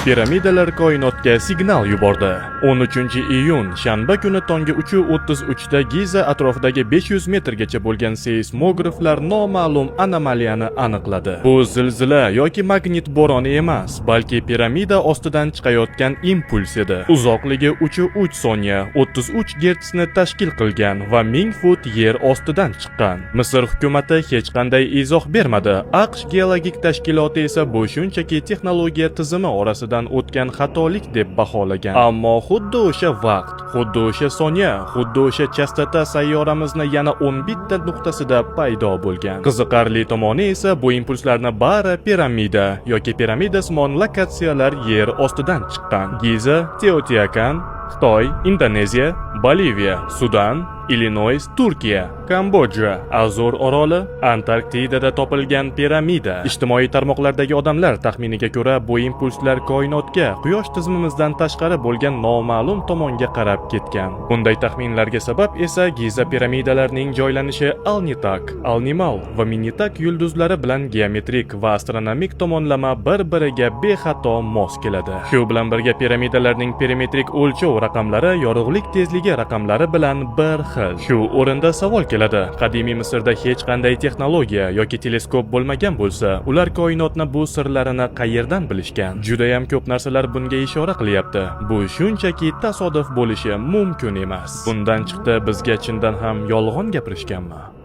Piramidalar koinotga signal yubordi. 13-iyun shanba kuni tongi 3:33 da Giza atrofidagi 500 metrgacha bo'lgan seysmograflar noma'lum anomaliyani aniqladi. Bu zilzila yoki magnit bo'roni emas, balki piramida ostidan chiqayotgan impuls edi. Uzoqligi 3,3 soniya, 33 gertsni tashkil qilgan va 1000 fut yer ostidan chiqqan. Misr hukumati hech qanday izoh bermadi. AQSh geologik tashkiloti esa bu shunchaki texnologiya tizimi orasidan o'tgan xatolik deb baholagan. Ammo xuddi o'sha vaqt, xuddi o'sha soniya, xuddi o'sha chastota sayyoramizni yana 11 ta nuqtasida paydo bo'lgan. Qiziqarli tomoni esa bu impulslarni bari piramida yoki piramidasimon lokatsiyalar yer ostidan chiqqan. Giza, Teotiakan, Xitoy, Indoneziya, Boliviya, Sudan, Illinois, Turkiya, Kambodja, Azor oroli, Antarktidada topilgan piramida. Ijtimoiy tarmoqlardagi odamlar taxminiga ko'ra bu impulslar koinotga Quyosh tizimimizdan tashqari bo'lgan noma'lum tomonga qarab ketgan. Bunday taxminlarga sabab esa Giza piramidalarining joylanishi Alnitak, Alnimal va Minitak yulduzlari bilan geometrik va astronomik tomonlama bir-biriga bexato mos keladi. Shu bilan birga piramidalarning perimetrik o'lchov raqamlari yorug'lik tezligi raqamlari bilan bir xil. Shu o'rinda savol keladi. Qadimiy Misrda hech qanday texnologiya yoki teleskop bo'lmagan bo'lsa, ular koinotni bu sirlarini qayerdan bilishgan? Juda ham ko'p narsalar bunga ishora qilyapti. Bu shunchaki tasodif bo'lishi mumkin emas. Bundan chiqdi bizga chindan ham yolg'on gapirishganmi?